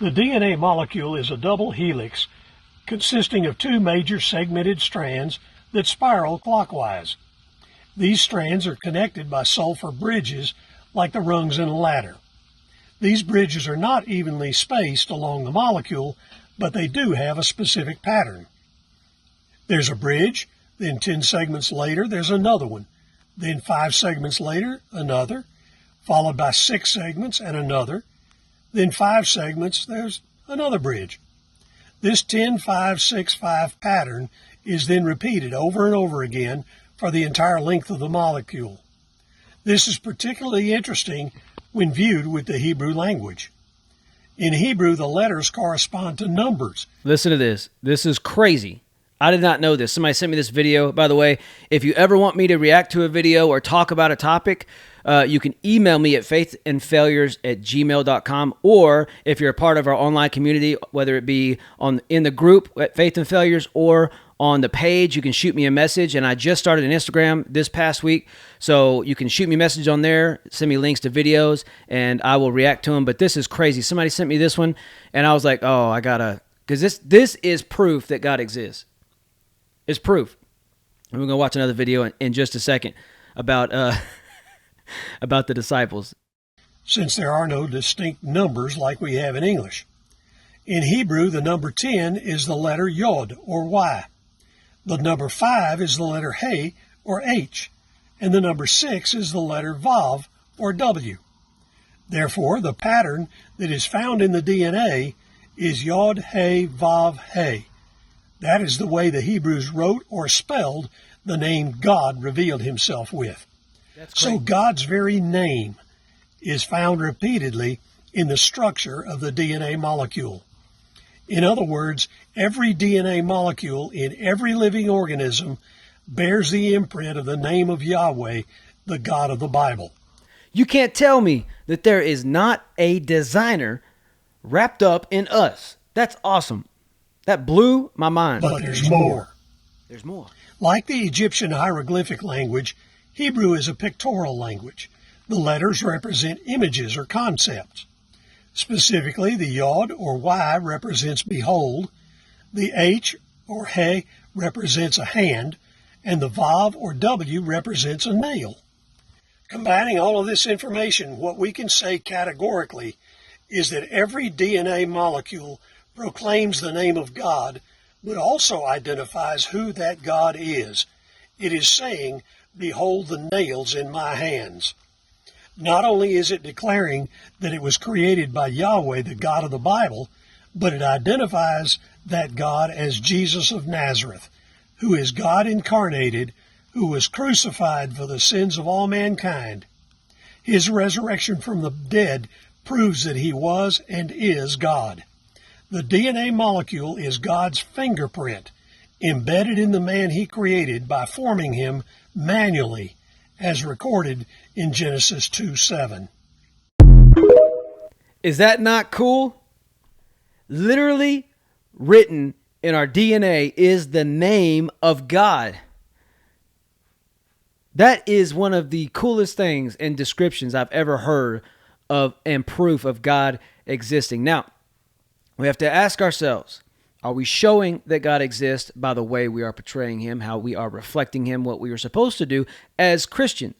The DNA molecule is a double helix consisting of two major segmented strands that spiral clockwise. These strands are connected by sulfur bridges like the rungs in a ladder. These bridges are not evenly spaced along the molecule, but they do have a specific pattern. There's a bridge, then 10 segments later there's another one, then 5 segments later another, followed by 6 segments and another, then 5 segments, there's another bridge. This 10-5-6-5 pattern is then repeated over and over again for the entire length of the molecule. This is particularly interesting when viewed with the Hebrew language. In Hebrew, the letters correspond to numbers. Listen to this. This is crazy. I did not know this. Somebody sent me this video. By the way, if you ever want me to react to a video or talk about a topic, you can email me at faithandfailures@gmail.com, or if you're a part of our online community, whether it be in the group at Faith and Failures or on the page, you can shoot me a message. And I just started an Instagram this past week, so you can shoot me a message on there, send me links to videos, and I will react to them. But this is crazy. Somebody sent me this one, and I was like, oh, I gotta, because this is proof that God exists. It's proof. And we're going to watch another video in just a second about about the disciples. Since there are no distinct numbers like we have in English. In Hebrew, the number 10 is the letter Yod, or Y. The number 5 is the letter He, or H. And the number 6 is the letter Vav, or W. Therefore, the pattern that is found in the DNA is Yod, He, Vav, He. That is the way the Hebrews wrote or spelled the name God revealed himself with. So God's very name is found repeatedly in the structure of the DNA molecule. In other words, every DNA molecule in every living organism bears the imprint of the name of Yahweh, the God of the Bible. You can't tell me that there is not a designer wrapped up in us. That's awesome. That blew my mind. But there's more. There's more. Like the Egyptian hieroglyphic language, Hebrew is a pictorial language. The letters represent images or concepts. Specifically, the Yod, or Y, represents behold, the H, or He, represents a hand, and the Vav, or W, represents a nail. Combining all of this information, what we can say categorically is that every DNA molecule proclaims the name of God, but also identifies who that God is. It is saying, behold the nails in my hands. Not only is it declaring that it was created by Yahweh, the God of the Bible, but it identifies that God as Jesus of Nazareth, who is God incarnated, who was crucified for the sins of all mankind. His resurrection from the dead proves that he was and is God. The DNA molecule is God's fingerprint, embedded in the man he created by forming him manually, as recorded in Genesis 2:7. Is that not cool? Literally written in our DNA is the name of God. That is one of the coolest things and descriptions I've ever heard of and proof of God existing. Now, we have to ask ourselves, are we showing that God exists by the way we are portraying him, how we are reflecting him, what we are supposed to do as Christians?